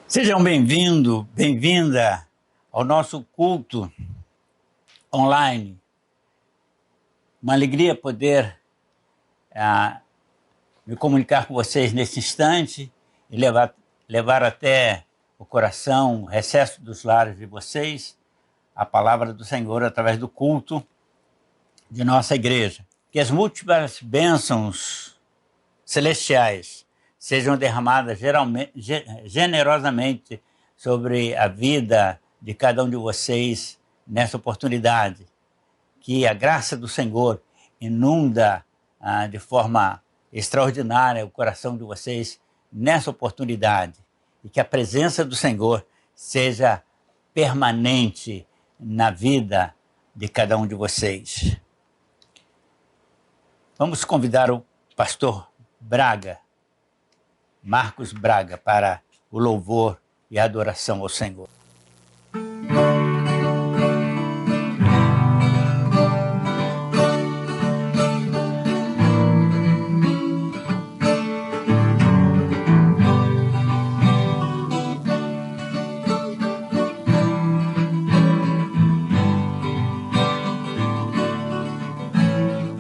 Sejam bem-vindo, bem-vinda ao nosso culto online. Uma alegria poder me comunicar com vocês nesse instante e levar até o coração, o recesso dos lares de vocês, a palavra do Senhor através do culto de nossa igreja. Que as múltiplas bênçãos celestiais sejam derramadas generosamente sobre a vida de cada um de vocês nessa oportunidade. Que a graça do Senhor inunda de forma extraordinária o coração de vocês nessa oportunidade. E que a presença do Senhor seja permanente na vida de cada um de vocês. Vamos convidar o pastor Braga, Marcos Braga, para o louvor e a adoração ao Senhor.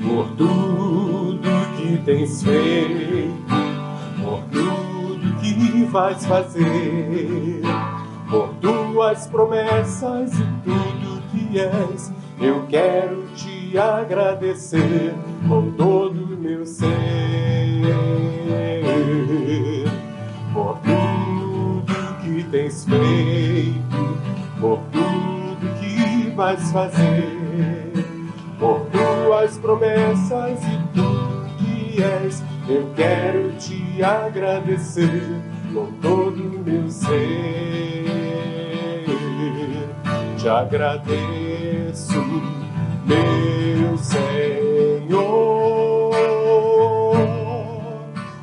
Por tudo que tens feito, por tudo que vais fazer, por tuas promessas e tudo que és, eu quero te agradecer com todo o meu ser. Por tudo que tens feito, por tudo que vais fazer, por tuas promessas e tudo que és, eu quero te agradecer com todo o meu ser. Te agradeço, meu Senhor.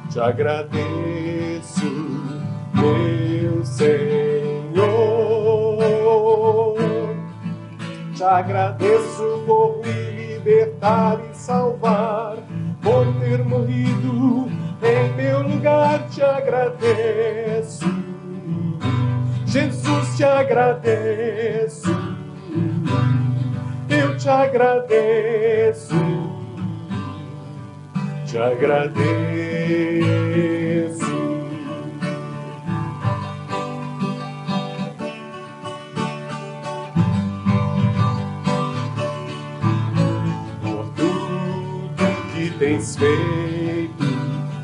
Te agradeço, meu Senhor. Te agradeço por me libertar e salvar, por ter morrido em meu lugar. Te agradeço, Jesus, te agradeço, eu te agradeço, te agradeço. Tens feito,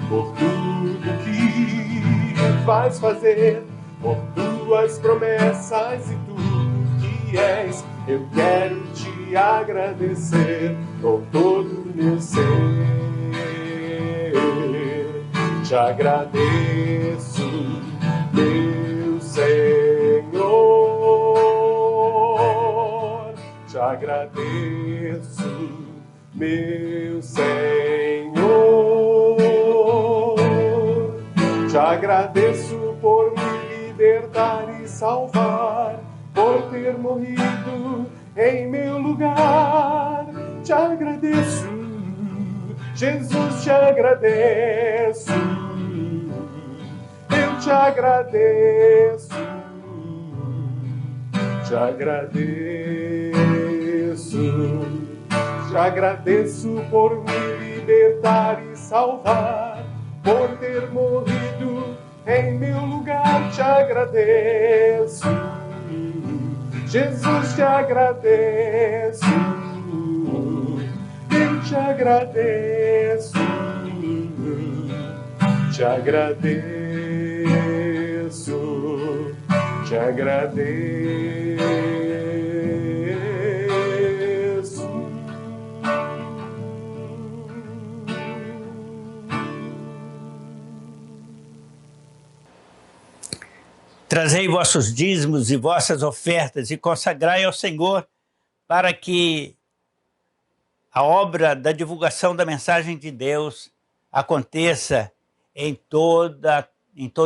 por tudo que vais fazer, por tuas promessas e tudo que és, eu quero te agradecer com todo o meu ser. Te agradeço, meu Senhor. Te agradeço, meu Senhor. Te agradeço por me libertar e salvar, por ter morrido em meu lugar. Te agradeço, Jesus, te agradeço, eu te agradeço, te agradeço. Te agradeço por me libertar e salvar, por ter morrido em meu lugar. Te agradeço, Jesus, te agradeço, eu te agradeço, te agradeço, te agradeço. Trazei vossos dízimos e vossas ofertas e consagrai ao Senhor, para que a obra da divulgação da mensagem de Deus aconteça em todo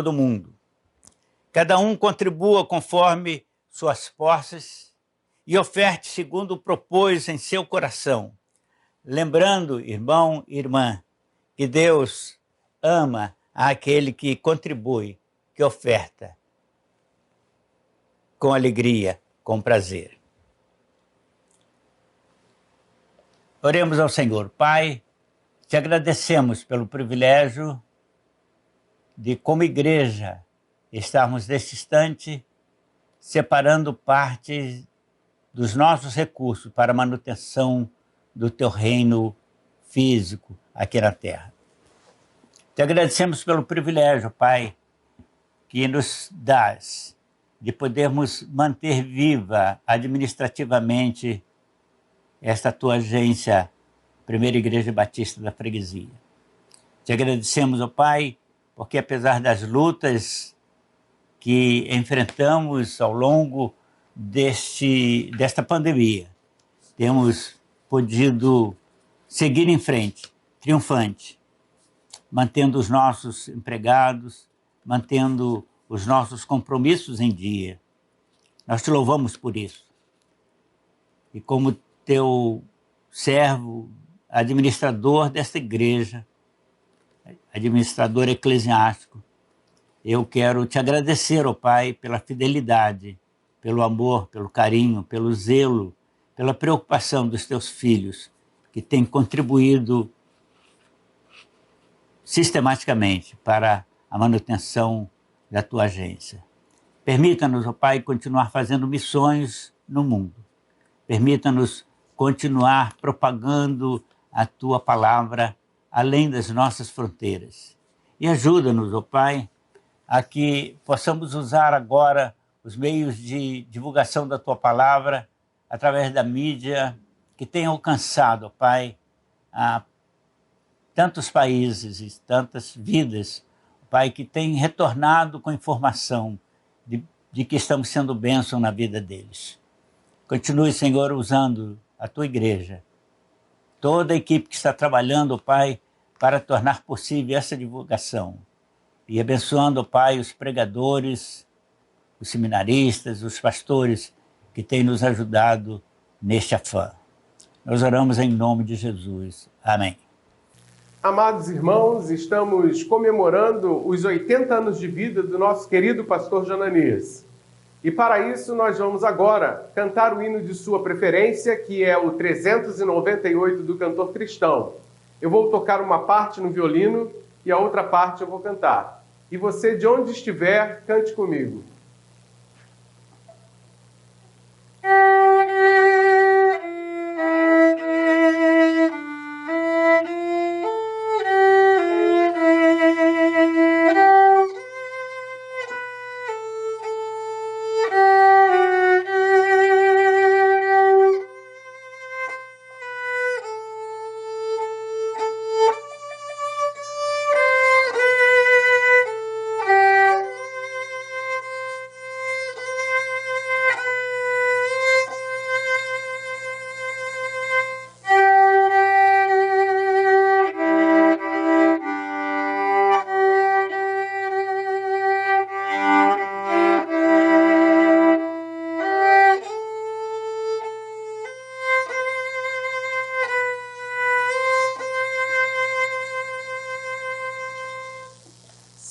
o mundo. Cada um contribua conforme suas posses e oferte segundo propôs em seu coração. Lembrando, irmão e irmã, que Deus ama aquele que contribui, que oferta. com alegria, com prazer. Oremos ao Senhor. Pai, te agradecemos pelo privilégio de, como igreja, estarmos neste instante separando parte dos nossos recursos para a manutenção do teu reino físico aqui na terra. Te agradecemos pelo privilégio, Pai, que nos dás de podermos manter viva administrativamente esta tua agência, Primeira Igreja Batista da Freguesia. Te agradecemos, ó Pai, porque apesar das lutas que enfrentamos ao longo desta pandemia, temos podido seguir em frente, triunfante, mantendo os nossos empregados, mantendo os nossos compromissos em dia. Nós te louvamos por isso. E como teu servo, administrador desta igreja, administrador eclesiástico, eu quero te agradecer, ó Pai, pela fidelidade, pelo amor, pelo carinho, pelo zelo, pela preocupação dos teus filhos, que têm contribuído sistematicamente para a manutenção da tua agência. Permita-nos, ó Pai, continuar fazendo missões no mundo. Permita-nos continuar propagando a tua palavra além das nossas fronteiras. E ajuda-nos, ó Pai, a que possamos usar agora os meios de divulgação da tua palavra através da mídia que tem alcançado, ó Pai, a tantos países e tantas vidas, ó Pai, que tem retornado com informação de que estamos sendo bênção na vida deles. Continue, Senhor, usando a tua igreja, toda a equipe que está trabalhando, Pai, para tornar possível essa divulgação. E abençoando, Pai, os pregadores, os seminaristas, os pastores que têm nos ajudado neste afã. Nós oramos em nome de Jesus. Amém. Amados irmãos, estamos comemorando os 80 anos de vida do nosso querido pastor Jananias. E para isso nós vamos agora cantar o hino de sua preferência, que é o 398 do Cantor Cristão. Eu vou tocar uma parte no violino e a outra parte eu vou cantar. E você, de onde estiver, cante comigo.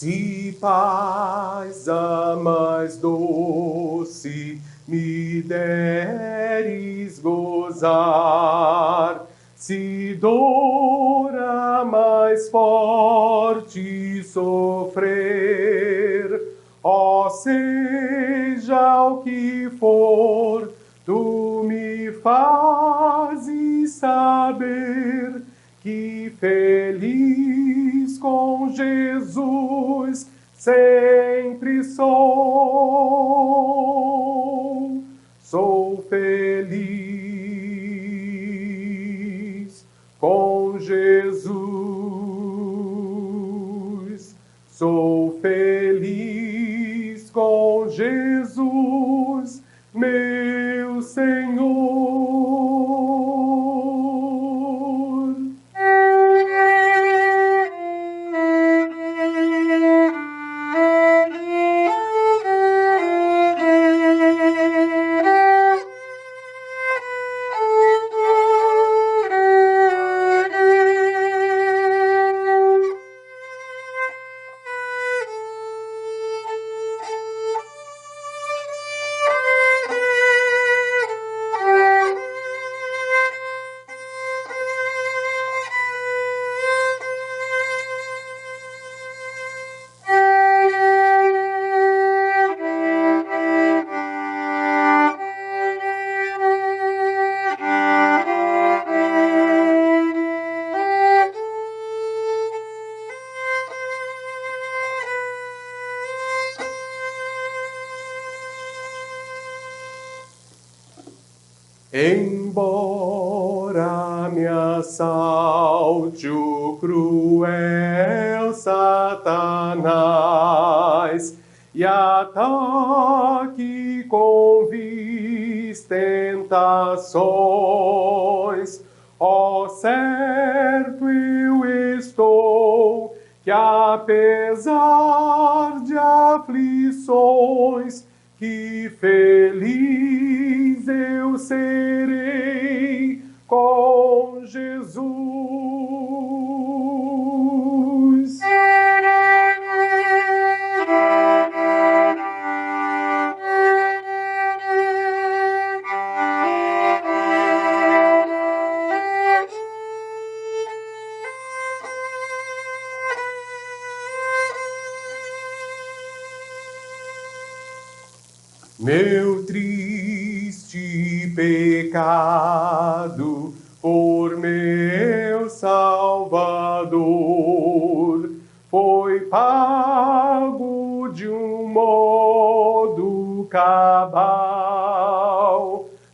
Se paz a mais doce me deres gozar, se dor a mais forte sofrer, ó seja o que for, tu me fazes saber que feliz com Jesus sempre sou. Sou feliz com Jesus. Sou feliz com Jesus, meu Senhor. Embora me assalte o cruel Satanás e ataque com vis tentações, ó certo eu estou que apesar de aflições, que feliz eu serei com Jesus. Meu triste pecado por meu Salvador foi pago de um modo cabal.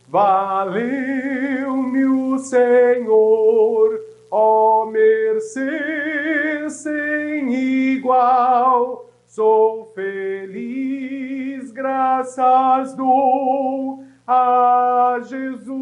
Valeu-me o Senhor, ó mercê sem igual. Sou feliz, graças dou a Jesus.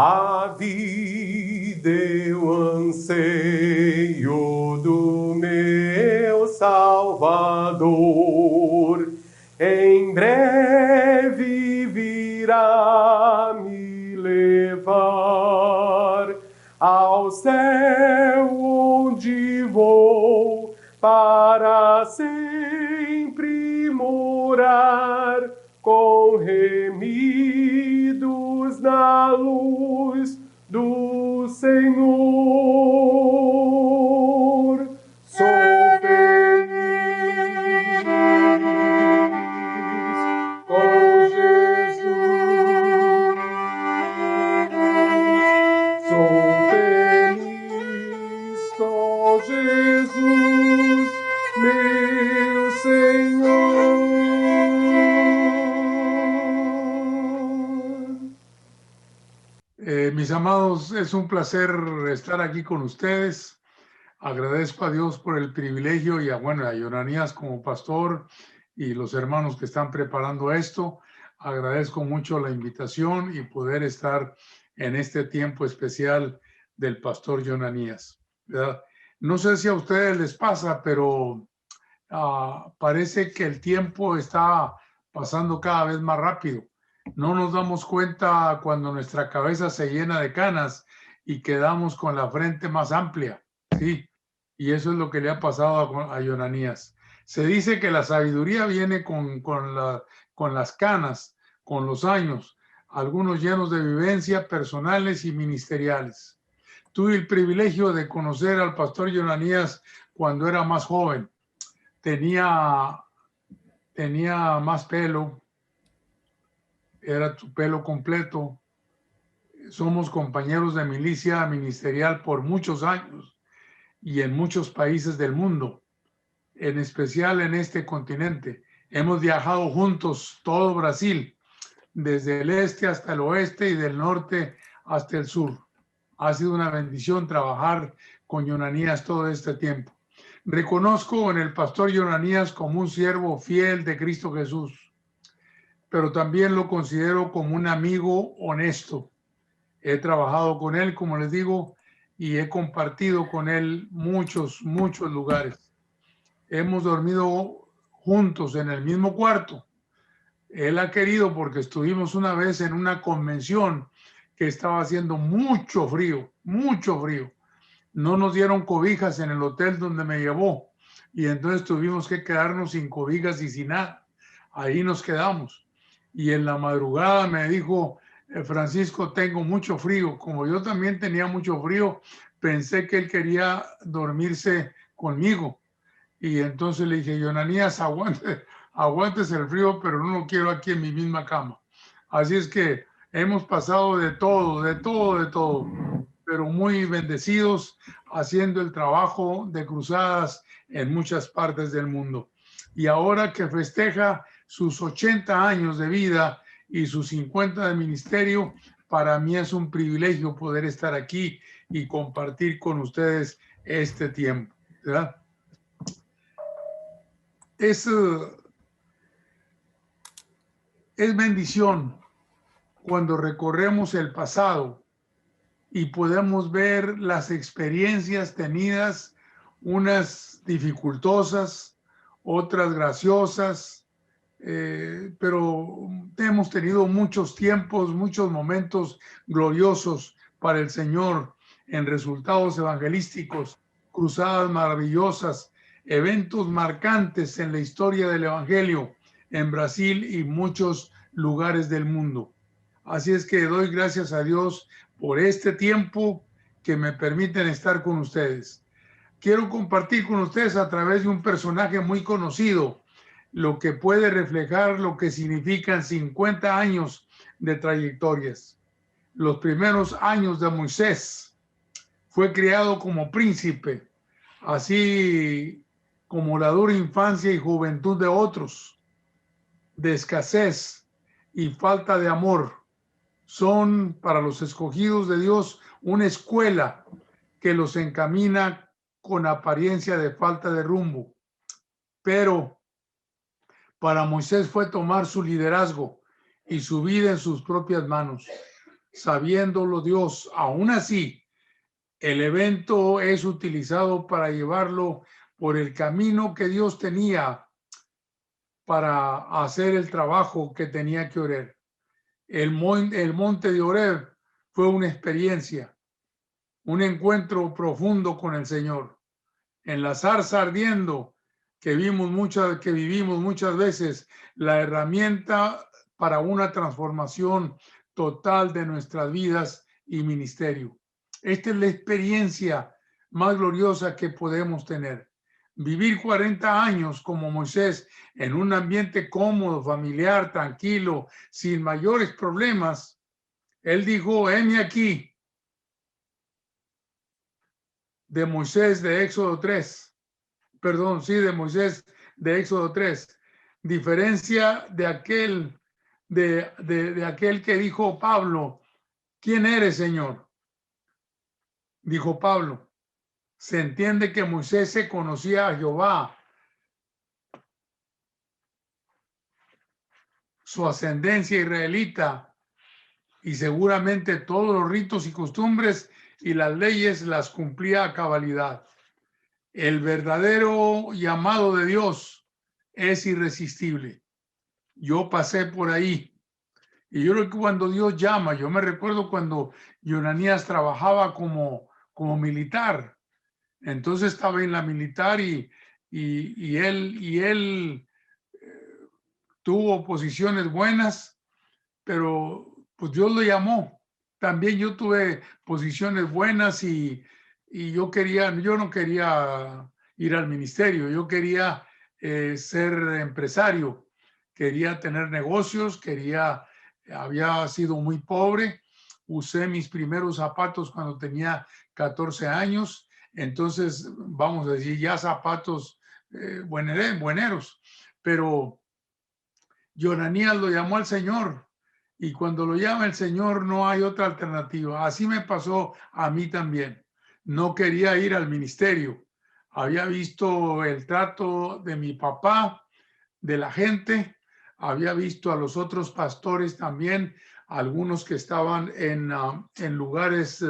A vida eu anseio do meu Salvador, em breve virá me levar ao céu onde vou para sempre morar com remidos na luz do Senhor. Sou feliz com Jesus. Sou feliz com Jesus, meu Senhor. Mis amados, es un placer estar aquí con ustedes. Agradezco a Dios por el privilegio y a Yonanías como pastor y los hermanos que están preparando esto. Agradezco mucho la invitación y poder estar en este tiempo especial del pastor Yonanías, ¿verdad? No sé si a ustedes les pasa, pero parece que el tiempo está pasando cada vez más rápido. No nos damos cuenta cuando nuestra cabeza se llena de canas y quedamos con la frente más amplia, ¿sí? Y eso es lo que le ha pasado a Yonanías. Se dice que la sabiduría viene con las canas, con los años, algunos llenos de vivencia personales y ministeriales. Tuve el privilegio de conocer al pastor Yonanías cuando era más joven. Tenía más pelo, era su pelo completo. Somos compañeros de milicia ministerial por muchos años y en muchos países del mundo, en especial en este continente. Hemos viajado juntos todo Brasil, desde el este hasta el oeste y del norte hasta el sur. Ha sido una bendición trabajar con Yonanías todo este tiempo. Reconozco en el pastor Yonanías como un siervo fiel de Cristo Jesús, pero también lo considero como un amigo honesto. He trabajado con él, como les digo, y he compartido con él muchos lugares. Hemos dormido juntos en el mismo cuarto. Él ha querido porque estuvimos una vez en una convención que estaba haciendo mucho frío. No nos dieron cobijas en el hotel donde me llevó y entonces tuvimos que quedarnos sin cobijas y sin nada. Ahí nos quedamos. Y en la madrugada me dijo, Francisco, tengo mucho frío. Como yo también tenía mucho frío, pensé que él quería dormirse conmigo. Y entonces le dije, Yonanías, aguantes el frío, pero no lo quiero aquí en mi misma cama. Así es que hemos pasado de todo, de todo, de todo, pero muy bendecidos haciendo el trabajo de cruzadas en muchas partes del mundo. Y ahora que festeja sus 80 años de vida y sus 50 de ministerio, para mí es un privilegio poder estar aquí y compartir con ustedes este tiempo, ¿verdad? Es bendición cuando recorremos el pasado y podemos ver las experiencias tenidas, unas dificultosas, otras graciosas, pero hemos tenido muchos tiempos, muchos momentos gloriosos para el Señor en resultados evangelísticos, cruzadas maravillosas, eventos marcantes en la historia del Evangelio en Brasil y muchos lugares del mundo. Así es que doy gracias a Dios por este tiempo que me permiten estar con ustedes. Quiero compartir con ustedes a través de un personaje muy conocido lo que puede reflejar lo que significan 50 años de trayectorias. Los primeros años de Moisés fue criado como príncipe, así como la dura infancia y juventud de otros, de escasez y falta de amor. Son para los escogidos de Dios una escuela que los encamina con apariencia de falta de rumbo. Pero para Moisés fue tomar su liderazgo y su vida en sus propias manos, sabiéndolo Dios. Aún así, el evento es utilizado para llevarlo por el camino que Dios tenía para hacer el trabajo que tenía que hacer. El monte de Horeb fue una experiencia, un encuentro profundo con el Señor. En la zarza ardiendo, que vivimos muchas veces, la herramienta para una transformación total de nuestras vidas y ministerio. Esta es la experiencia más gloriosa que podemos tener. Vivir 40 años como Moisés en un ambiente cómodo, familiar, tranquilo, sin mayores problemas. Él dijo, heme aquí, de Moisés de Éxodo 3. Perdón, sí, de Moisés de Éxodo 3. Diferencia de aquel, de aquel que dijo Pablo, ¿quién eres, Señor? Dijo Pablo. Se entiende que Moisés se conocía a Jehová, su ascendencia israelita, y seguramente todos los ritos y costumbres y las leyes las cumplía a cabalidad. El verdadero llamado de Dios es irresistible. Yo pasé por ahí. Y yo creo que cuando Dios llama, yo me recuerdo cuando Yonanías trabajaba como militar. Entonces estaba en la militar y él tuvo posiciones buenas, pero pues Dios lo llamó. También yo tuve posiciones buenas y yo no quería ir al ministerio, yo quería ser empresario, quería tener negocios, había sido muy pobre, usé mis primeros zapatos cuando tenía 14 años, entonces vamos a decir ya zapatos bueneros, pero Yonanías lo llamó al Señor y cuando lo llama el Señor no hay otra alternativa. Así me pasó a mí también. No quería ir al ministerio. Había visto el trato de mi papá, de la gente, había visto a los otros pastores también, algunos que estaban en lugares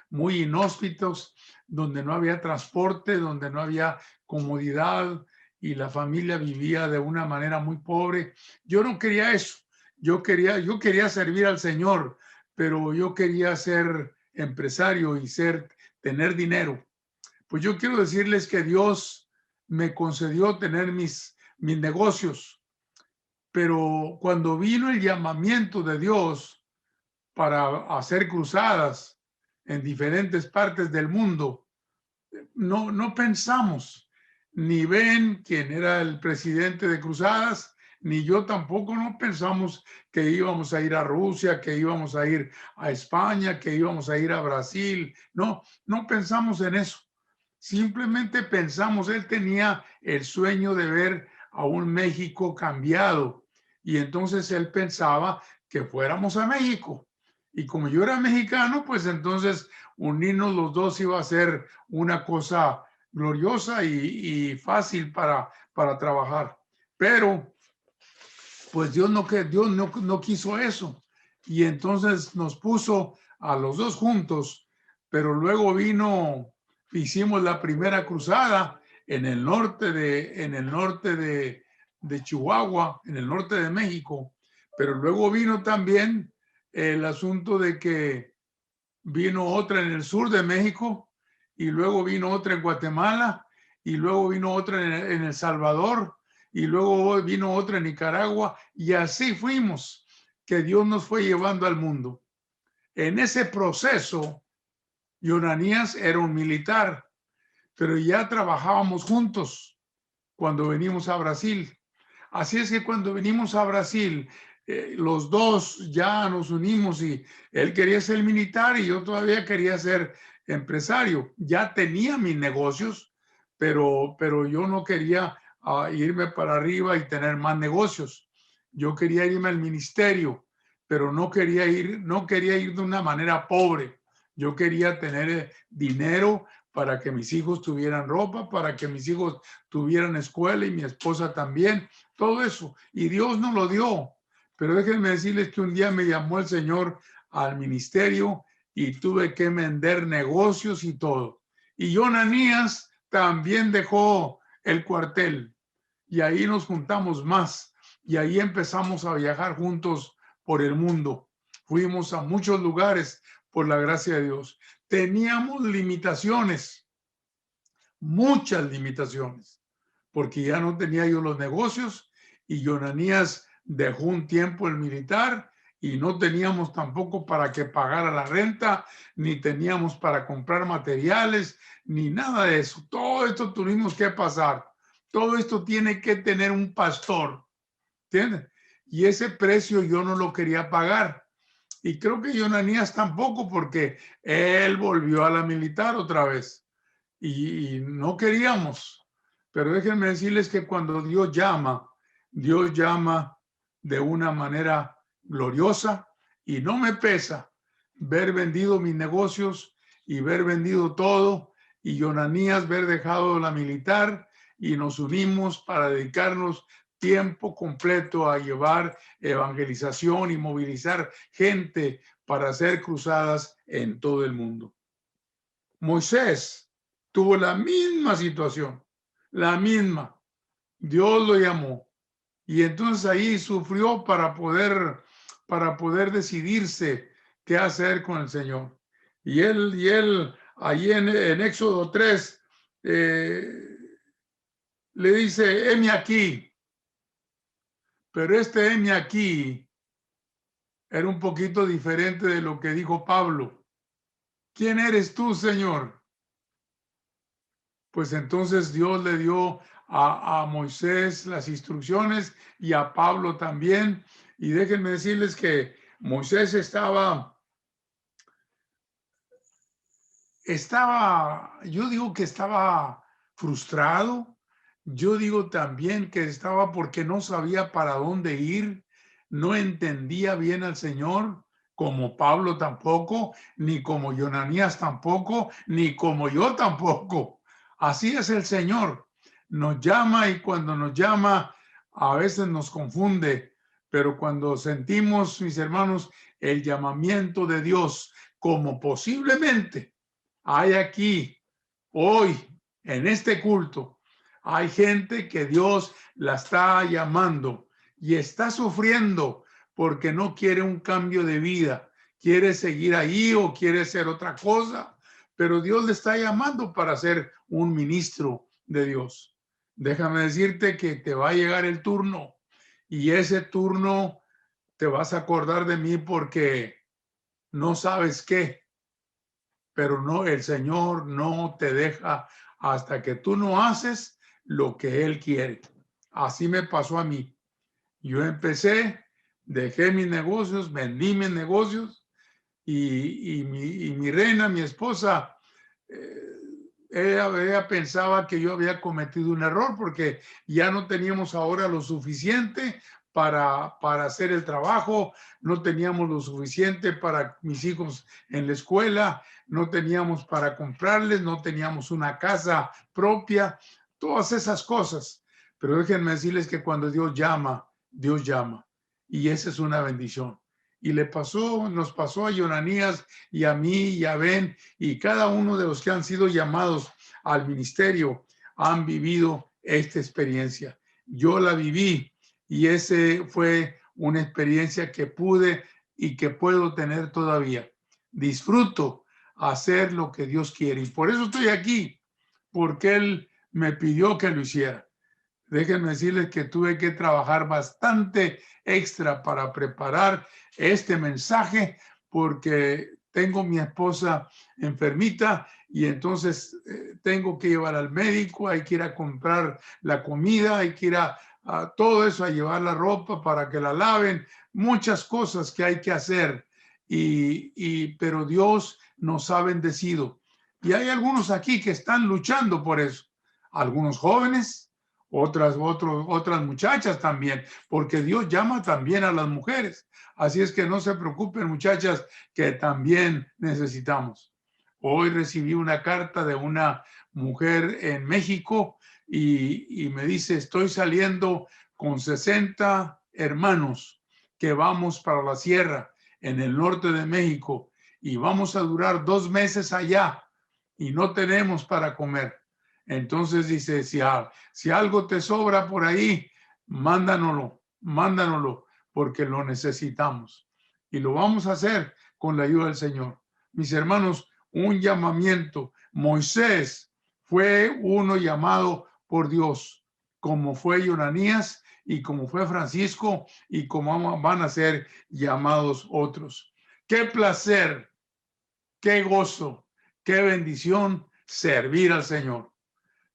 muy inhóspitos, donde no había transporte, donde no había comodidad y la familia vivía de una manera muy pobre. Yo no quería eso. Yo quería servir al Señor, pero yo quería ser empresario y tener dinero. Pues yo quiero decirles que Dios me concedió tener mis negocios, pero cuando vino el llamamiento de Dios para hacer cruzadas en diferentes partes del mundo, no pensamos. ni Ben, quien era el presidente de Cruzadas, ni yo tampoco no pensamos que íbamos a ir a Rusia, que íbamos a ir a España, que íbamos a ir a Brasil. No, no pensamos en eso. Simplemente pensamos, él tenía el sueño de ver a un México cambiado. Y entonces él pensaba que fuéramos a México. Y como yo era mexicano, pues entonces unirnos los dos iba a ser una cosa gloriosa y fácil para trabajar. Pero pues Dios no quiso eso. Y entonces nos puso a los dos juntos, pero luego hicimos la primera cruzada en el norte de Chihuahua, en el norte de México, pero luego vino también el asunto de que vino otra en el sur de México, y luego vino otra en Guatemala, y luego vino otra en El Salvador, y luego vino otra en Nicaragua, y así fuimos, que Dios nos fue llevando al mundo. En ese proceso, Yonanías era un militar, pero ya trabajábamos juntos cuando venimos a Brasil. Así es que cuando venimos a Brasil, los dos ya nos unimos y él quería ser militar y yo todavía quería ser empresario. Ya tenía mis negocios, pero yo no quería irme para arriba y tener más negocios. Yo quería irme al ministerio, pero no quería ir de una manera pobre. Yo quería tener dinero para que mis hijos tuvieran ropa, para que mis hijos tuvieran escuela y mi esposa también, todo eso. Y Dios nos lo dio. Pero déjenme decirles que un día me llamó el Señor al ministerio y tuve que vender negocios y todo. Y Yonanías también dejó el cuartel y ahí nos juntamos más y ahí empezamos a viajar juntos por el mundo. Fuimos a muchos lugares por la gracia de Dios. Teníamos limitaciones, muchas limitaciones, porque ya no tenía yo los negocios y Yonanías dejó un tiempo el militar y no teníamos tampoco para que pagara la renta, ni teníamos para comprar materiales, ni nada de eso. Todo esto tuvimos que pasar. Todo esto tiene que tener un pastor, ¿entiendes? Y ese precio yo no lo quería pagar. Y creo que Yonanías tampoco, porque él volvió a la militar otra vez y no queríamos. Pero déjenme decirles que cuando Dios llama de una manera gloriosa y no me pesa ver vendido mis negocios y ver vendido todo y Yonanías ver dejado la militar y nos unimos para dedicarnos tiempo completo a llevar evangelización y movilizar gente para hacer cruzadas en todo el mundo. Moisés tuvo la misma situación, la misma. Dios lo llamó y entonces ahí sufrió para poder decidirse qué hacer con el Señor. Y él ahí en Éxodo 3 le dice, heme aquí. Pero este heme aquí era un poquito diferente de lo que dijo Pablo. ¿Quién eres tú, Señor? Pues entonces Dios le dio a Moisés las instrucciones y a Pablo también. Y déjenme decirles que Moisés yo digo que estaba frustrado. Yo digo también que estaba porque no sabía para dónde ir, no entendía bien al Señor, como Pablo tampoco, ni como Yonanías tampoco, ni como yo tampoco. Así es el Señor. Nos llama y cuando nos llama a veces nos confunde, pero cuando sentimos, mis hermanos, el llamamiento de Dios, como posiblemente hay aquí, hoy, en este culto, hay gente que Dios la está llamando y está sufriendo porque no quiere un cambio de vida, quiere seguir ahí o quiere ser otra cosa, pero Dios le está llamando para ser un ministro de Dios. Déjame decirte que te va a llegar el turno y ese turno te vas a acordar de mí porque no sabes qué. Pero no, el Señor no te deja hasta que tú no haces lo que Él quiere. Así me pasó a mí. Yo empecé, dejé mis negocios, vendí mis negocios y mi reina, mi esposa, ella pensaba que yo había cometido un error porque ya no teníamos ahora lo suficiente para hacer el trabajo, no teníamos lo suficiente para mis hijos en la escuela, no teníamos para comprarles, no teníamos una casa propia, todas esas cosas. Pero déjenme decirles que cuando Dios llama, Dios llama. Y esa es una bendición. Y nos pasó a Yonanías y a mí y a Ben y cada uno de los que han sido llamados al ministerio han vivido esta experiencia. Yo la viví y ese fue una experiencia que pude y que puedo tener todavía. Disfruto hacer lo que Dios quiere y por eso estoy aquí, porque Él me pidió que lo hiciera. Déjenme decirles que tuve que trabajar bastante extra para preparar este mensaje porque tengo mi esposa enfermita y entonces tengo que llevar al médico, hay que ir a comprar la comida, hay que ir a todo eso, a llevar la ropa para que la laven, muchas cosas que hay que hacer, pero Dios nos ha bendecido. Y hay algunos aquí que están luchando por eso, algunos jóvenes, otras muchachas también, porque Dios llama también a las mujeres. Así es que no se preocupen, muchachas, que también necesitamos. Hoy recibí una carta de una mujer en México y me dice, estoy saliendo con 60 hermanos que vamos para la sierra en el norte de México y vamos a durar 2 meses allá y no tenemos para comer. Entonces dice, si algo te sobra por ahí, mándanoslo, porque lo necesitamos. Y lo vamos a hacer con la ayuda del Señor. Mis hermanos, un llamamiento. Moisés fue uno llamado por Dios, como fue Yonanías y como fue Francisco y como van a ser llamados otros. Qué placer, qué gozo, qué bendición servir al Señor.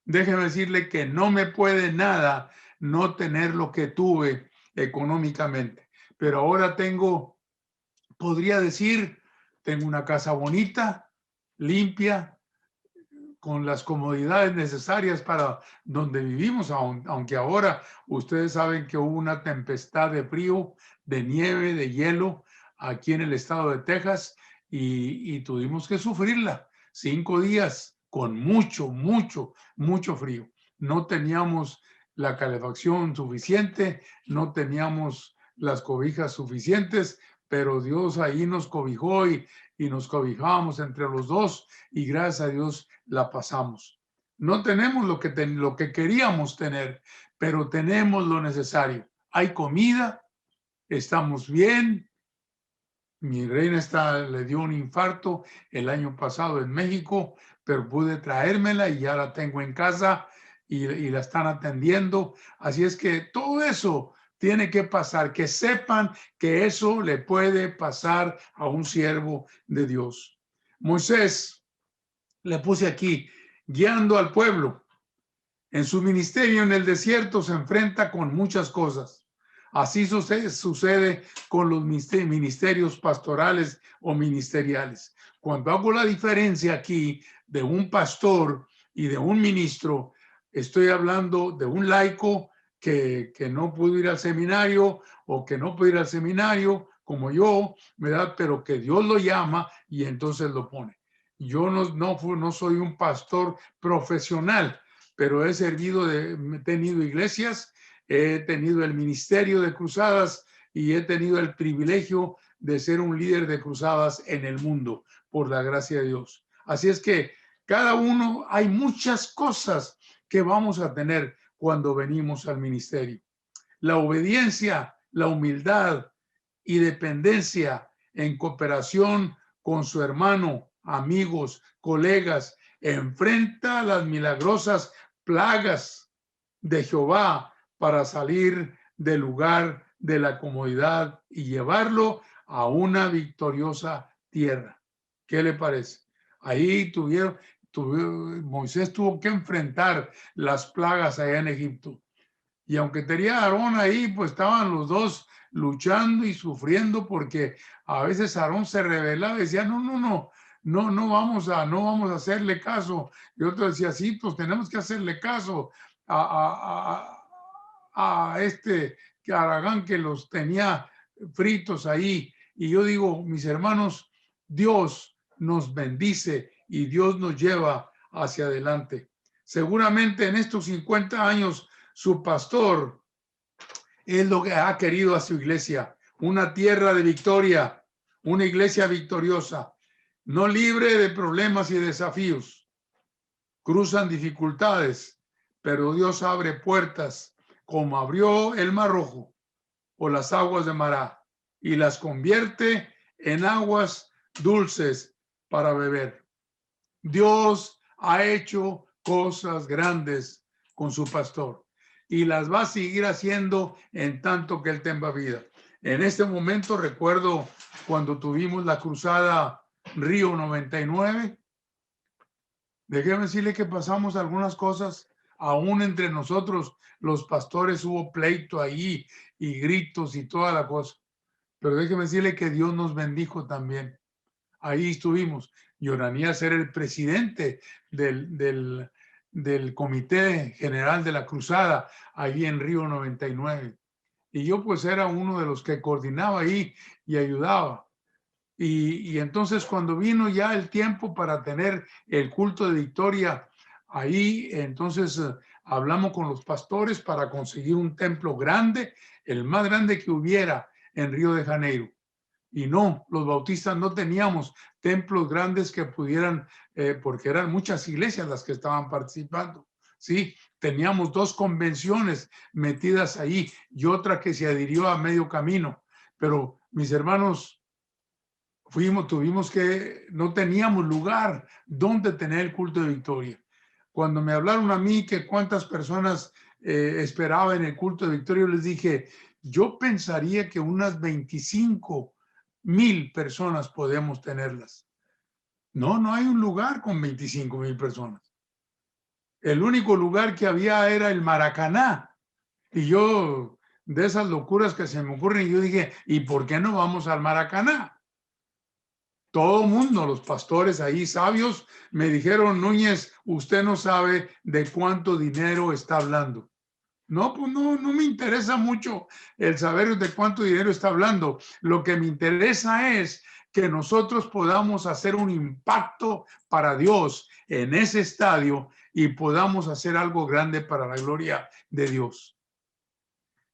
Déjeme decirle que no me puede nada no tener lo que tuve económicamente. Pero ahora podría decir, tengo una casa bonita, limpia, con las comodidades necesarias para donde vivimos, aunque ahora ustedes saben que hubo una tempestad de frío, de nieve, de hielo aquí en el estado de Texas y tuvimos que sufrirla 5 días con mucho frío. No teníamos la calefacción suficiente, no teníamos las cobijas suficientes, pero Dios ahí nos cobijó y nos cobijábamos entre los dos y gracias a Dios la pasamos. No tenemos lo que queríamos tener, pero tenemos lo necesario. Hay comida, estamos bien. Mi reina le dio un infarto el año pasado en México, pero pude traérmela y ya la tengo en casa y la están atendiendo. Así es que todo eso tiene que pasar, que sepan que eso le puede pasar a un siervo de Dios. Moisés, le puse aquí, guiando al pueblo. En su ministerio en el desierto se enfrenta con muchas cosas. Así sucede con los ministerios pastorales o ministeriales. Cuando hago la diferencia aquí de un pastor y de un ministro, estoy hablando de un laico que no pudo ir al seminario o que no pudo ir al seminario como yo, ¿verdad? Pero que Dios lo llama y entonces lo pone. Yo no soy un pastor profesional, pero he tenido iglesias, he tenido el ministerio de cruzadas y he tenido el privilegio de ser un líder de cruzadas en el mundo, por la gracia de Dios. Así es que cada uno, hay muchas cosas que vamos a tener cuando venimos al ministerio. La obediencia, la humildad y dependencia en cooperación con su hermano, amigos, colegas, enfrenta las milagrosas plagas de Jehová para salir del lugar de la comodidad y llevarlo a una victoriosa tierra. ¿Qué le parece? Ahí Moisés tuvo que enfrentar las plagas allá en Egipto. Y aunque tenía a Aarón ahí, pues estaban los dos luchando y sufriendo, porque a veces Aarón se rebelaba y decía, no vamos a hacerle caso. Y otro decía, sí, pues tenemos que hacerle caso a este Aragán que los tenía fritos ahí. Y yo digo, mis hermanos, Dios nos bendice y Dios nos lleva hacia adelante. Seguramente en estos 50 años su pastor es lo que ha querido a su iglesia, una tierra de victoria, una iglesia victoriosa, no libre de problemas y desafíos. Cruzan dificultades, pero Dios abre puertas, como abrió el Mar Rojo o las aguas de Mará, y las convierte en aguas dulces para beber. Dios ha hecho cosas grandes con su pastor y las va a seguir haciendo en tanto que él tenga vida. En este momento recuerdo cuando tuvimos la cruzada Río 99. Déjeme decirle que pasamos algunas cosas, aún entre nosotros, los pastores, hubo pleito ahí y gritos y toda la cosa. Pero déjeme decirle que Dios nos bendijo también. Ahí estuvimos. Yonanías era el presidente del Comité General de la Cruzada, ahí en Río 99. Y yo pues era uno de los que coordinaba ahí y ayudaba. Y entonces cuando vino ya el tiempo para tener el culto de victoria, ahí entonces hablamos con los pastores para conseguir un templo grande, el más grande que hubiera en Río de Janeiro. Y no, los bautistas no teníamos templos grandes que pudieran, porque eran muchas iglesias las que estaban participando. Sí, teníamos 2 convenciones metidas ahí y otra que se adhirió a medio camino. Pero mis hermanos, no teníamos lugar donde tener el culto de victoria. Cuando me hablaron a mí que cuántas personas esperaba en el culto de victoria, yo les dije, yo pensaría que unas 25,000 personas podemos tenerlas. No hay un lugar con 25,000 personas. El único lugar que había era el Maracaná. Y yo, de esas locuras que se me ocurren, yo dije, ¿y por qué no vamos al Maracaná? Todo el mundo, los pastores ahí sabios, me dijeron, Núñez, usted no sabe de cuánto dinero está hablando. No, pues no me interesa mucho el saber de cuánto dinero está hablando. Lo que me interesa es que nosotros podamos hacer un impacto para Dios en ese estadio y podamos hacer algo grande para la gloria de Dios.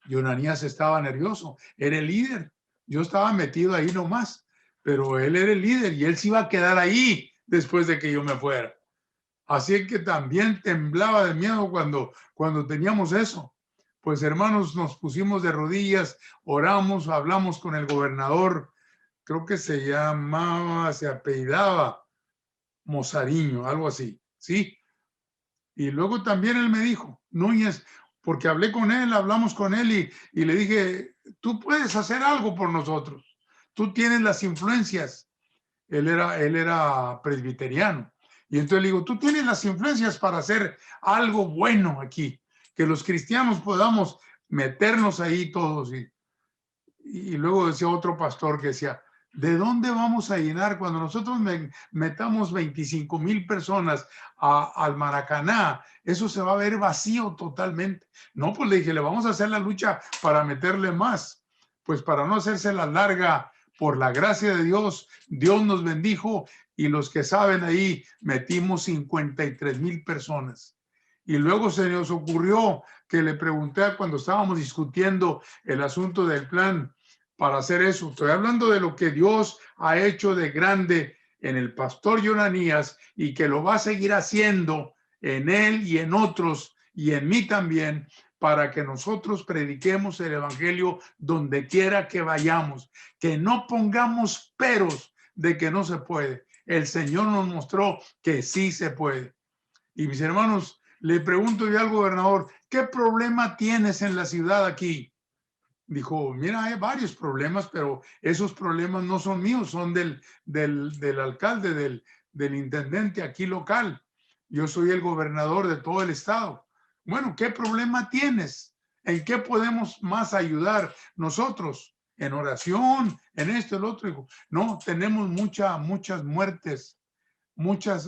Yonanías estaba nervioso, era el líder. Yo estaba metido ahí nomás, pero él era el líder y él se iba a quedar ahí después de que yo me fuera. Así que también temblaba de miedo cuando teníamos eso. Pues hermanos, nos pusimos de rodillas, oramos, hablamos con el gobernador, creo que se apellidaba Mozariño, algo así, ¿sí? Y luego también él me dijo, Núñez, porque hablamos con él y le dije, tú puedes hacer algo por nosotros, tú tienes las influencias. Él era presbiteriano. Y entonces le digo, tú tienes las influencias para hacer algo bueno aquí, que los cristianos podamos meternos ahí todos. Y luego decía otro pastor que decía, ¿de dónde vamos a llenar cuando nosotros metamos 25,000 personas al Maracaná? Eso se va a ver vacío totalmente. No, pues le dije, le vamos a hacer la lucha para meterle más. Pues para no hacerse la larga, por la gracia de Dios, Dios nos bendijo y los que saben ahí metimos 53,000 personas. Y luego se nos ocurrió que le pregunté cuando estábamos discutiendo el asunto del plan para hacer eso. Estoy hablando de lo que Dios ha hecho de grande en el pastor Yonanías y que lo va a seguir haciendo en él y en otros y en mí también, para que nosotros prediquemos el evangelio donde quiera que vayamos, que no pongamos peros de que no se puede. El Señor nos mostró que sí se puede. Y mis hermanos, le pregunto yo al gobernador, ¿qué problema tienes en la ciudad aquí? Dijo, mira, hay varios problemas, pero esos problemas no son míos, son del alcalde, del intendente aquí local. Yo soy el gobernador de todo el estado. Bueno, ¿qué problema tienes? ¿En qué podemos más ayudar nosotros? En oración, en esto, el otro. Digo, no, tenemos muchas muertes, mucha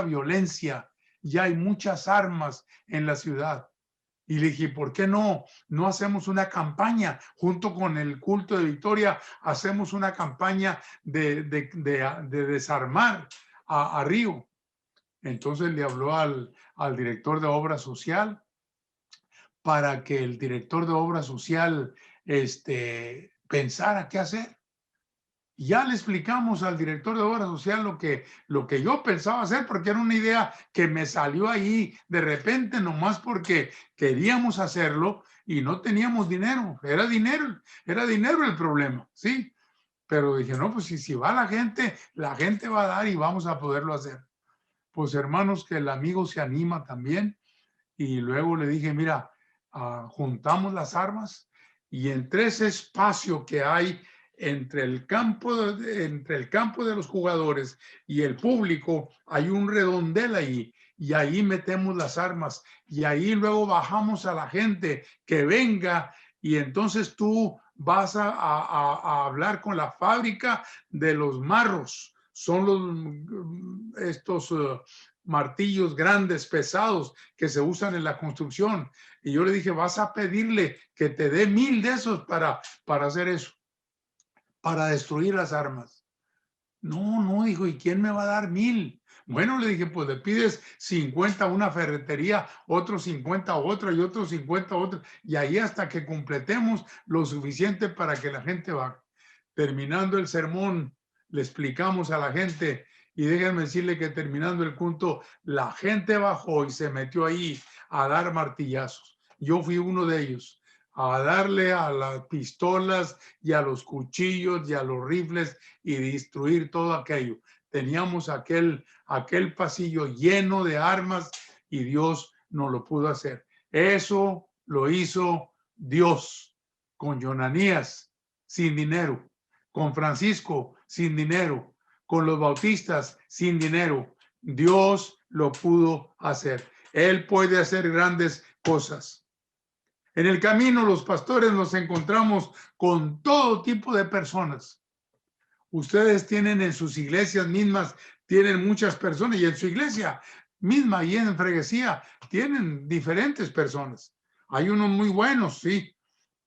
violencia. Ya hay muchas armas en la ciudad. Y le dije, ¿por qué no hacemos una campaña junto con el culto de Victoria? Hacemos una campaña de desarmar a Río. Entonces le habló al director de obra social para que el director de obra social pensara qué hacer. Ya le explicamos al director de obra social lo que yo pensaba hacer, porque era una idea que me salió ahí de repente, nomás porque queríamos hacerlo y no teníamos dinero. Era dinero el problema, ¿sí? Pero dije, no, pues si va la gente va a dar y vamos a poderlo hacer. Pues hermanos, que el amigo se anima también. Y luego le dije, mira, juntamos las armas y entre ese espacio que hay entre el campo de los jugadores y el público, hay un redondel ahí, y ahí metemos las armas, y ahí luego bajamos a la gente que venga, y entonces tú vas a hablar con la fábrica de los marros. Son estos martillos grandes, pesados, que se usan en la construcción. Y yo le dije, vas a pedirle que te dé 1000 de esos para hacer eso, para destruir las armas. No, dijo, ¿y quién me va a dar 1000? Bueno, le dije, pues le pides 50 a una ferretería, otros 50 a otra y otros 50 a otra, y ahí hasta que completemos lo suficiente para que la gente va. Terminando el sermón, le explicamos a la gente, y déjenme decirle que terminando el culto, la gente bajó y se metió ahí a dar martillazos. Yo fui uno de ellos, a darle a las pistolas y a los cuchillos y a los rifles y destruir todo aquello. Teníamos aquel pasillo lleno de armas y Dios nos lo pudo hacer. Eso lo hizo Dios con Yonanías sin dinero, con Francisco sin dinero, con los bautistas sin dinero. Dios lo pudo hacer. Él puede hacer grandes cosas. En el camino, los pastores nos encontramos con todo tipo de personas. Ustedes tienen en sus iglesias mismas, tienen muchas personas, y en su iglesia misma, y en Freguesía, tienen diferentes personas. Hay unos muy buenos, sí,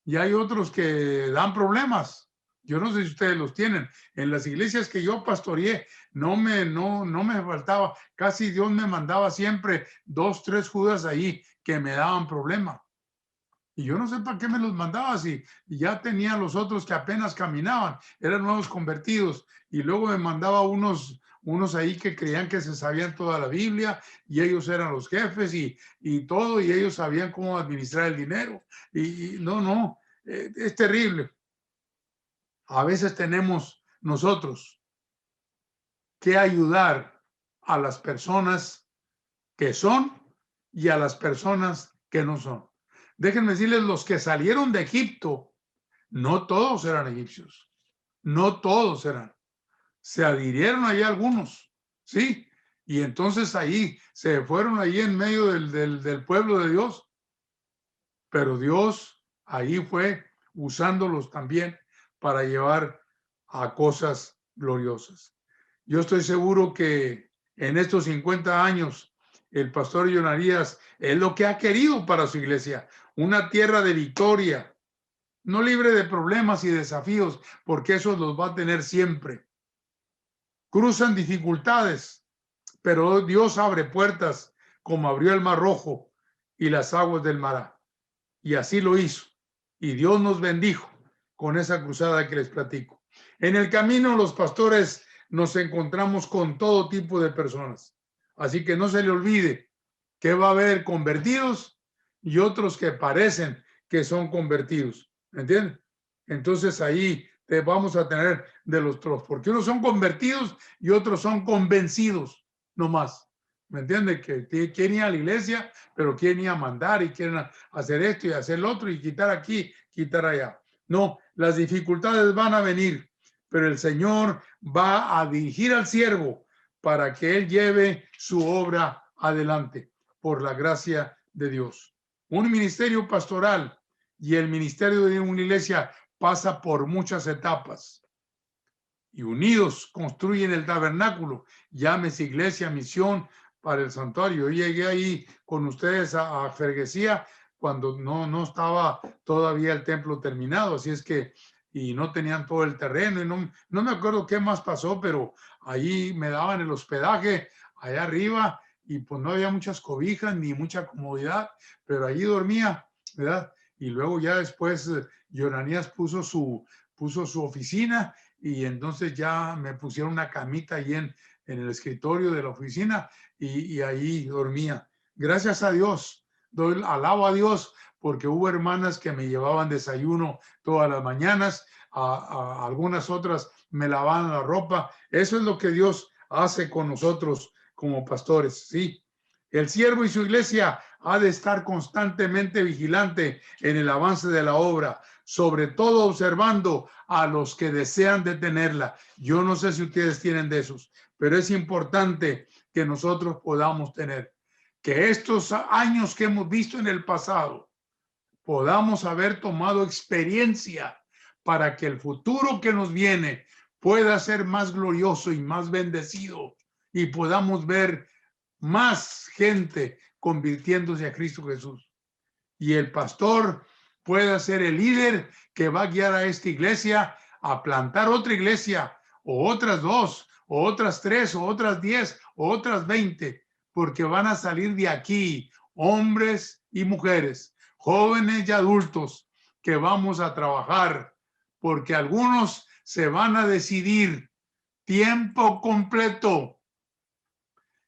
y hay otros que dan problemas. Yo no sé si ustedes los tienen. En las iglesias que yo pastoreé, no me faltaba, casi Dios me mandaba siempre 2, 3 Judas ahí que me daban problema. Y yo no sé para qué me los mandaba si ya tenía los otros que apenas caminaban, eran nuevos convertidos. Y luego me mandaba unos ahí que creían que se sabían toda la Biblia y ellos eran los jefes y todo, y ellos sabían cómo administrar el dinero. Y no, es terrible. A veces tenemos nosotros que ayudar a las personas que son y a las personas que no son. Déjenme decirles, los que salieron de Egipto, no todos eran egipcios, no todos eran. Se adhirieron ahí algunos, ¿sí? Y entonces ahí se fueron ahí en medio del pueblo de Dios. Pero Dios ahí fue usándolos también para llevar a cosas gloriosas. Yo estoy seguro que en estos 50 años el pastor Yonanías es lo que ha querido para su iglesia, una tierra de victoria, no libre de problemas y desafíos, porque esos los va a tener siempre. Cruzan dificultades, pero Dios abre puertas como abrió el Mar Rojo y las aguas del Mará. Y así lo hizo. Y Dios nos bendijo con esa cruzada que les platico. En el camino, los pastores nos encontramos con todo tipo de personas. Así que no se le olvide que va a haber convertidos y otros que parecen que son convertidos. ¿Me entienden? Entonces ahí te vamos a tener de los dos, porque unos son convertidos y otros son convencidos, no más. ¿Me entiende? Que quieren ir a la iglesia, pero quieren ir a mandar y quieren hacer esto y hacer lo otro y quitar aquí, quitar allá. No, las dificultades van a venir, pero el Señor va a dirigir al siervo para que Él lleve su obra adelante, por la gracia de Dios. Un ministerio pastoral y el ministerio de una iglesia pasa por muchas etapas. Y unidos construyen el tabernáculo, llámese iglesia, misión, para el santuario. Yo llegué ahí con ustedes a Ferguesía cuando no estaba todavía el templo terminado, así es que, y no tenían todo el terreno, y no me acuerdo qué más pasó, pero ahí me daban el hospedaje allá arriba, y pues no había muchas cobijas ni mucha comodidad, pero allí dormía, ¿verdad? Y luego ya después Yonanías puso su oficina, y entonces ya me pusieron una camita ahí en el escritorio de la oficina, y ahí dormía. Gracias a Dios, alabo a Dios, porque hubo hermanas que me llevaban desayuno todas las mañanas, a algunas otras me lavaban la ropa. Eso es lo que Dios hace con nosotros como pastores, ¿sí? El siervo y su iglesia ha de estar constantemente vigilante en el avance de la obra, sobre todo observando a los que desean detenerla. Yo no sé si ustedes tienen de esos, pero es importante que nosotros podamos tener, que estos años que hemos visto en el pasado, podamos haber tomado experiencia para que el futuro que nos viene pueda ser más glorioso y más bendecido, y podamos ver más gente convirtiéndose a Cristo Jesús. Y el pastor pueda ser el líder que va a guiar a esta iglesia a plantar otra iglesia, o otras 2, o otras 3, o otras 10, o otras 20, porque van a salir de aquí hombres y mujeres, jóvenes y adultos, que vamos a trabajar, porque algunos se van a decidir tiempo completo.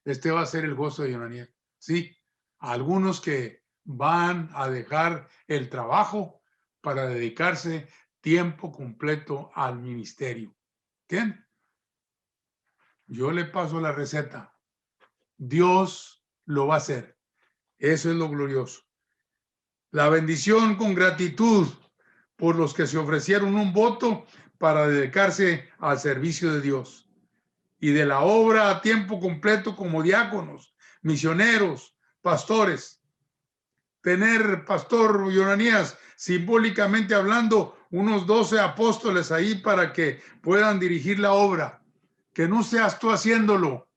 Este va a ser el gozo de Yonanías. Sí, algunos que van a dejar el trabajo para dedicarse tiempo completo al ministerio. ¿Quién? Yo le paso la receta. Dios lo va a hacer. Eso es lo glorioso. La bendición con gratitud por los que se ofrecieron un voto para dedicarse al servicio de Dios, y de la obra a tiempo completo como diáconos, misioneros, pastores. Tener, pastor Yonanías, simbólicamente hablando, unos 12 apóstoles ahí para que puedan dirigir la obra. Que no seas tú haciéndolo,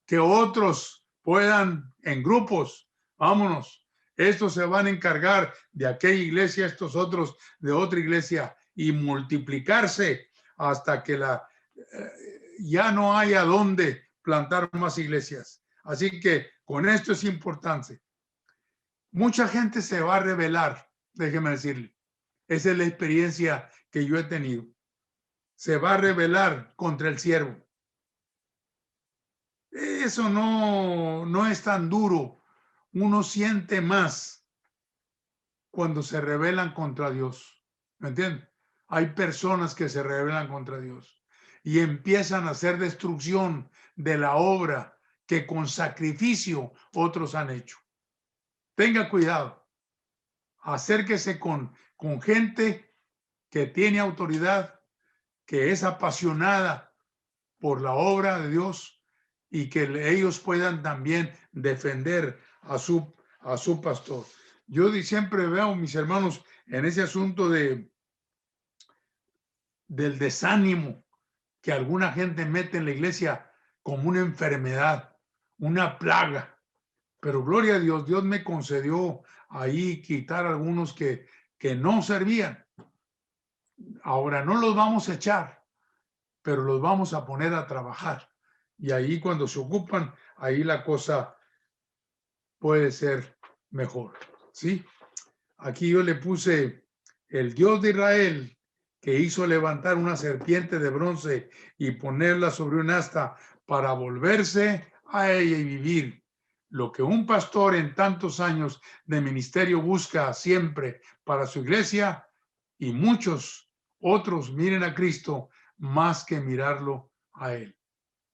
que otros puedan en grupos. Vámonos. Estos se van a encargar de aquella iglesia, estos otros de otra iglesia, y multiplicarse hasta que ya no haya dónde plantar más iglesias. Así que con esto es importante. Mucha gente se va a rebelar, déjeme decirle. Esa es la experiencia que yo he tenido. Se va a rebelar contra el siervo. Eso no es tan duro. Uno siente más cuando se rebelan contra Dios. ¿Me entienden? Hay personas que se rebelan contra Dios y empiezan a hacer destrucción de la obra que con sacrificio otros han hecho. Tenga cuidado. Acérquese con gente que tiene autoridad, que es apasionada por la obra de Dios, y que ellos puedan también defender a su pastor. Yo siempre veo, mis hermanos, en ese asunto del desánimo que alguna gente mete en la iglesia como una enfermedad, una plaga. Pero gloria a Dios, Dios me concedió ahí quitar algunos que no servían. Ahora no los vamos a echar, pero los vamos a poner a trabajar. Y ahí cuando se ocupan, ahí la cosa puede ser mejor. ¿Sí? Aquí yo le puse el Dios de Israel, que hizo levantar una serpiente de bronce y ponerla sobre un asta para volverse a ella y vivir. Lo que un pastor en tantos años de ministerio busca siempre para su iglesia, y muchos otros miren a Cristo más que mirarlo a él.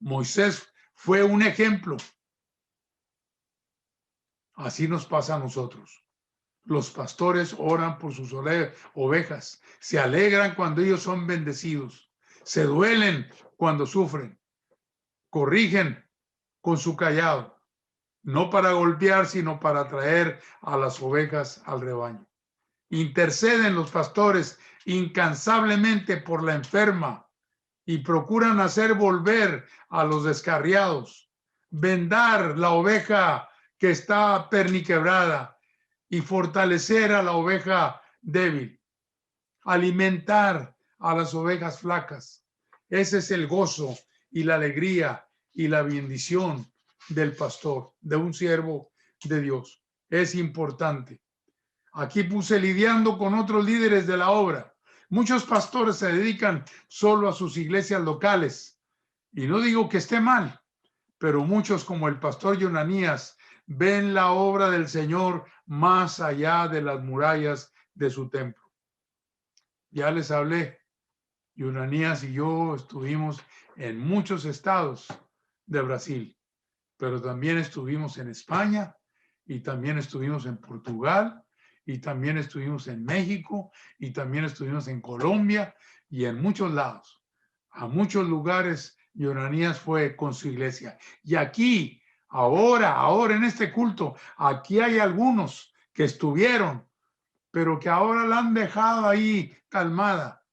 Moisés fue un ejemplo. Así nos pasa a nosotros. Los pastores oran por sus ovejas, se alegran cuando ellos son bendecidos, se duelen cuando sufren, corrigen con su callado, no para golpear, sino para traer a las ovejas al rebaño. Interceden los pastores incansablemente por la enferma y procuran hacer volver a los descarriados, vendar la oveja que está perniquebrada y fortalecer a la oveja débil, alimentar a las ovejas flacas. Ese es el gozo y la alegría y la bendición del pastor, de un siervo de Dios. Es importante. Aquí puse lidiando con otros líderes de la obra. Muchos pastores se dedican solo a sus iglesias locales. Y no digo que esté mal, pero muchos, como el pastor Yonanías, ven la obra del Señor más allá de las murallas de su templo. Ya les hablé, Yonanías y yo estuvimos en muchos estados de Brasil, pero también estuvimos en España y también estuvimos en Portugal y también estuvimos en México y también estuvimos en Colombia y en muchos lados. A muchos lugares Yonanías fue con su iglesia. Y aquí, ahora en este culto, aquí hay algunos que estuvieron, pero que ahora la han dejado ahí calmada.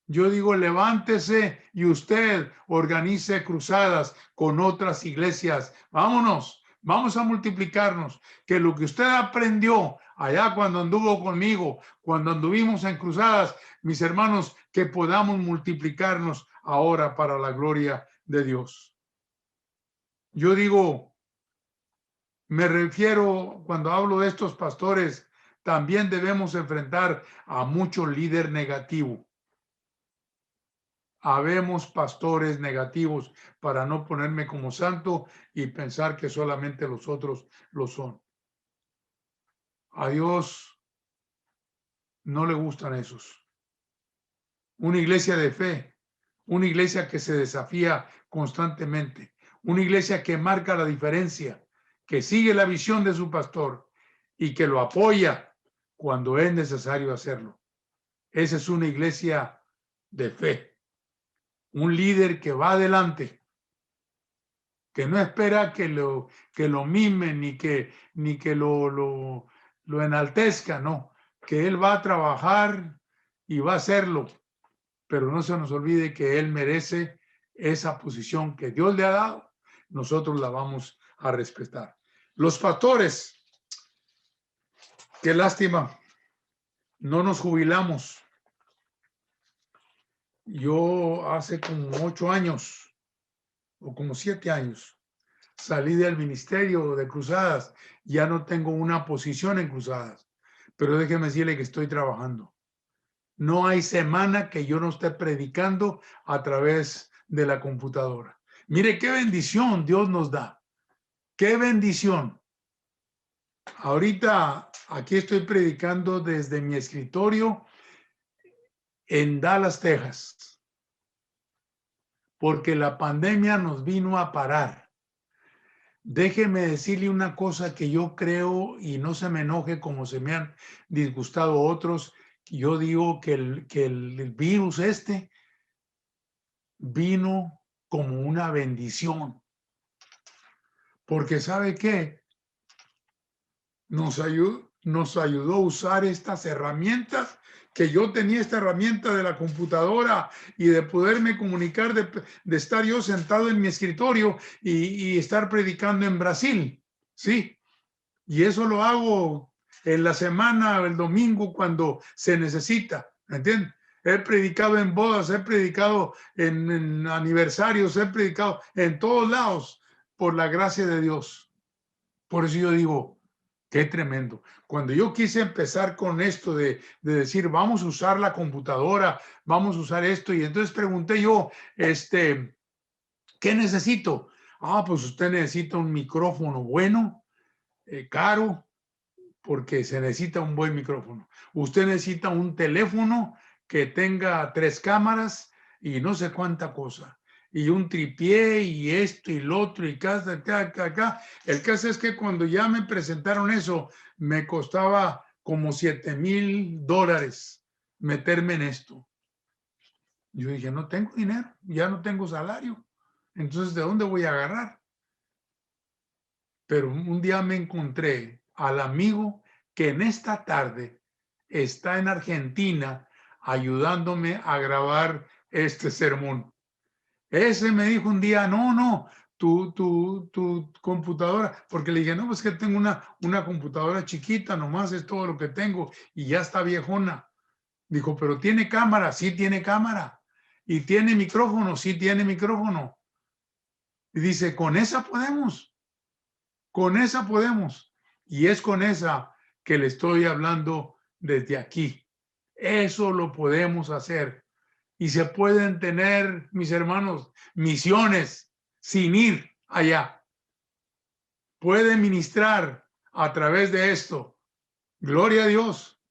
Yo digo, levántese y usted organice cruzadas con otras iglesias. Vámonos, vamos a multiplicarnos. Que lo que usted aprendió allá cuando anduvo conmigo, cuando anduvimos en cruzadas, mis hermanos, que podamos multiplicarnos ahora para la gloria de Dios. Yo digo, me refiero, cuando hablo de estos pastores, también debemos enfrentar a mucho líder negativo. Habemos pastores negativos, para no ponerme como santo y pensar que solamente los otros lo son. A Dios no le gustan esos. Una iglesia de fe, una iglesia que se desafía constantemente, una iglesia que marca la diferencia, que sigue la visión de su pastor y que lo apoya cuando es necesario hacerlo. Esa es una iglesia de fe. Un líder que va adelante, que no espera que lo mimen ni que lo enaltezca, no, que él va a trabajar y va a hacerlo, pero no se nos olvide que él merece esa posición que Dios le ha dado, nosotros la vamos a respetar. Los pastores, qué lástima, no nos jubilamos. Yo hace como 8 años o como 7 años salí del ministerio de Cruzadas, ya no tengo una posición en Cruzadas, pero déjeme decirle que estoy trabajando. No hay semana que yo no esté predicando a través de la computadora. Mire qué bendición Dios nos da. Qué bendición. Ahorita aquí estoy predicando desde mi escritorio en Dallas, Texas, porque la pandemia nos vino a parar. Déjeme decirle una cosa que yo creo, y no se me enoje como se me han disgustado otros. Yo digo que el virus este vino como una bendición. Porque ¿sabe qué? Nos ayudó a usar estas herramientas, que yo tenía esta herramienta de la computadora y de poderme comunicar, de estar yo sentado en mi escritorio y estar predicando en Brasil, ¿sí? Y eso lo hago en la semana, el domingo, cuando se necesita, ¿me entiendes? He predicado en bodas, he predicado en aniversarios, he predicado en todos lados por la gracia de Dios. Por eso yo digo, qué tremendo. Cuando yo quise empezar con esto de decir, vamos a usar la computadora, vamos a usar esto, y entonces pregunté yo, ¿qué necesito? Pues usted necesita un micrófono bueno, caro, porque se necesita un buen micrófono. Usted necesita un teléfono que tenga 3 cámaras y no sé cuánta cosa. Y un tripié y esto y lo otro y acá. El caso es que cuando ya me presentaron eso, me costaba como $7,000 meterme en esto. Yo dije, no tengo dinero, ya no tengo salario. Entonces, ¿de dónde voy a agarrar? pero un día me encontré al amigo que en esta tarde está en Argentina ayudándome a grabar este sermón. Ese me dijo un día, no, tu computadora, porque le dije, no, pues que tengo una computadora chiquita, nomás es todo lo que tengo y ya está viejona. Dijo, pero tiene cámara, sí tiene cámara. Y tiene micrófono, sí tiene micrófono. Y dice, con esa podemos. Y es con esa que le estoy hablando desde aquí. Eso lo podemos hacer. Y se pueden tener, mis hermanos, misiones sin ir allá. Pueden ministrar a través de esto. Gloria a Dios.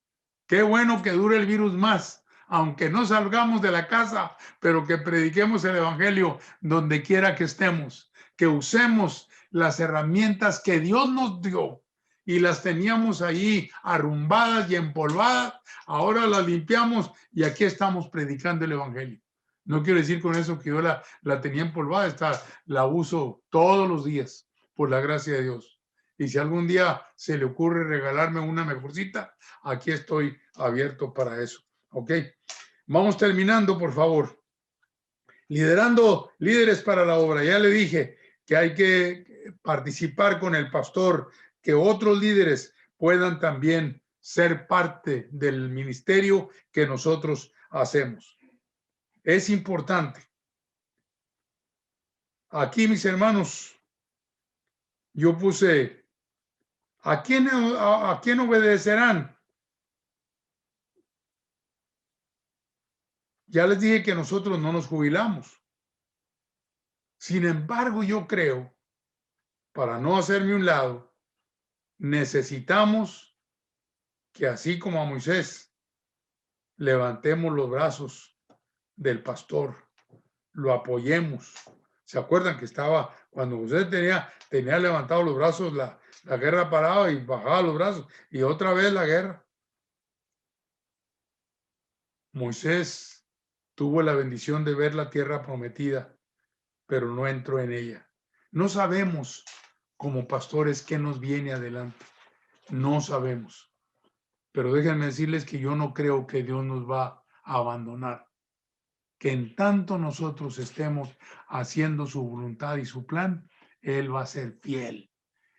Qué bueno que dure el virus más, aunque no salgamos de la casa, pero que prediquemos el evangelio donde quiera que estemos, que usemos las herramientas que Dios nos dio y las teníamos ahí arrumbadas y empolvadas, ahora las limpiamos y aquí estamos predicando el evangelio. No quiero decir con eso que yo la tenía empolvada, la uso todos los días por la gracia de Dios. Y si algún día se le ocurre regalarme una mejorcita, aquí estoy abierto para eso. ¿Ok? Vamos terminando, por favor. Liderando líderes para la obra. Ya le dije que hay que participar con el pastor, que otros líderes puedan también ser parte del ministerio que nosotros hacemos. Es importante. Aquí, mis hermanos, yo puse, ¿a quién obedecerán? Ya les dije que nosotros no nos jubilamos. Sin embargo, yo creo, para no hacerme un lado, necesitamos que así como a Moisés, levantemos los brazos del pastor, lo apoyemos. ¿Se acuerdan que estaba, cuando Moisés tenía levantado los brazos, la guerra paraba y bajaba los brazos y otra vez la guerra? Moisés tuvo la bendición de ver la tierra prometida, pero no entró en ella. No sabemos como pastores qué nos viene adelante. No sabemos. Pero déjenme decirles que yo no creo que Dios nos va a abandonar. Que en tanto nosotros estemos haciendo su voluntad y su plan, Él va a ser fiel.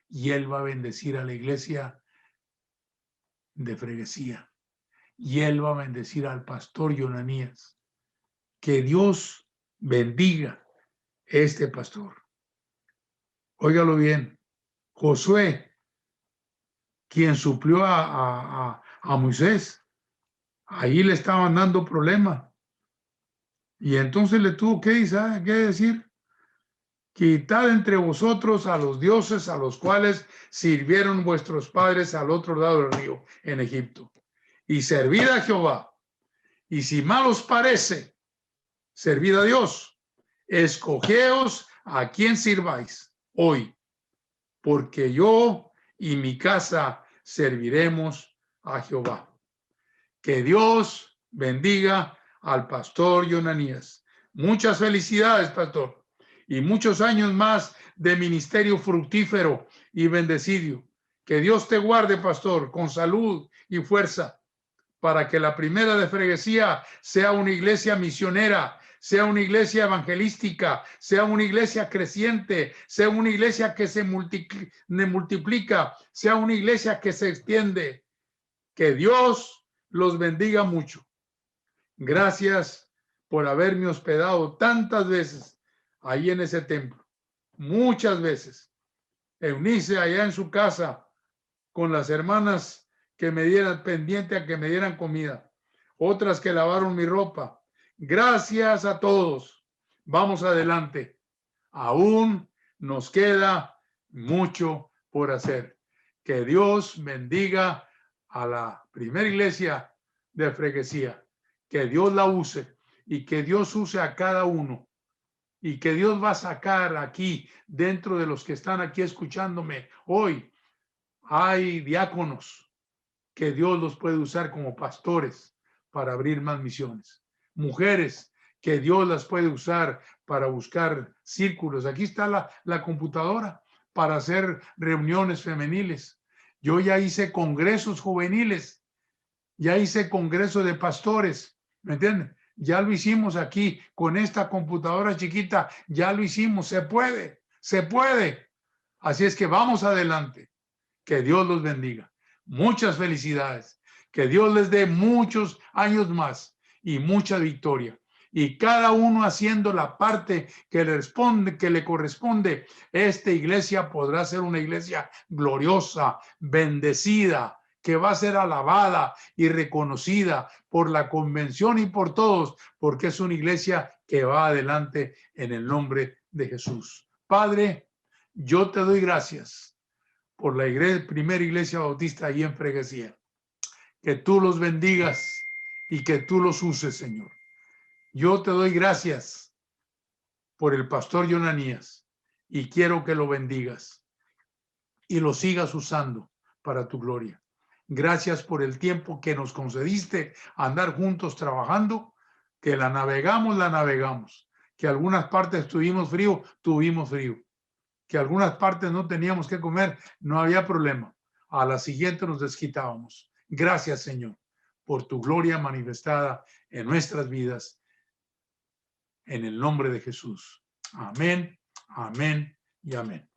Y Él va a bendecir a la iglesia de Freguesía. Y Él va a bendecir al pastor Yonanías. Que Dios bendiga este pastor. Óigalo bien. Josué, quien suplió a Moisés, ahí le estaban dando problema. Y entonces le tuvo que decir, quitad entre vosotros a los dioses a los cuales sirvieron vuestros padres al otro lado del río, en Egipto, y servid a Jehová. Y si mal os parece, servid a Dios. Escogeos a quien sirváis hoy, porque yo y mi casa serviremos a Jehová. Que Dios bendiga al pastor Yonanías. Muchas felicidades, pastor, y muchos años más de ministerio fructífero y bendecido. Que Dios te guarde, pastor, con salud y fuerza, para que la primera de Freguesía sea una iglesia misionera, sea una iglesia evangelística, sea una iglesia creciente, sea una iglesia que se multiplica, sea una iglesia que se extiende. Que Dios los bendiga mucho. Gracias por haberme hospedado tantas veces ahí en ese templo. Muchas veces. Eunice allá en su casa con las hermanas que me dieran pendiente a que me dieran comida. Otras que lavaron mi ropa. Gracias a todos. Vamos adelante. Aún nos queda mucho por hacer. Que Dios bendiga a la primera iglesia de Freguesía. Que Dios la use y que Dios use a cada uno. Y que Dios va a sacar aquí, dentro de los que están aquí escuchándome hoy, hay diáconos que Dios los puede usar como pastores para abrir más misiones. Mujeres que Dios las puede usar para buscar círculos. Aquí está la computadora. para hacer reuniones femeniles. Yo ya hice congresos juveniles, ya hice congresos de pastores, ¿me entienden? Ya lo hicimos aquí con esta computadora chiquita, ya lo hicimos, se puede, se puede. Así es que vamos adelante. Que Dios los bendiga. Muchas felicidades. Que Dios les dé muchos años más y mucha victoria. Y cada uno haciendo la parte que le corresponde, esta iglesia podrá ser una iglesia gloriosa, bendecida, que va a ser alabada y reconocida por la convención y por todos, porque es una iglesia que va adelante en el nombre de Jesús. Padre, yo te doy gracias por la primera iglesia bautista ahí en Freguesía. Que tú los bendigas y que tú los uses, Señor. Yo te doy gracias por el pastor Yonanías y quiero que lo bendigas y lo sigas usando para tu gloria. Gracias por el tiempo que nos concediste a andar juntos trabajando, que la navegamos, que algunas partes tuvimos frío, que algunas partes no teníamos que comer, no había problema. A la siguiente nos desquitábamos. Gracias, Señor, por tu gloria manifestada en nuestras vidas, en el nombre de Jesús. Amén, amén y amén.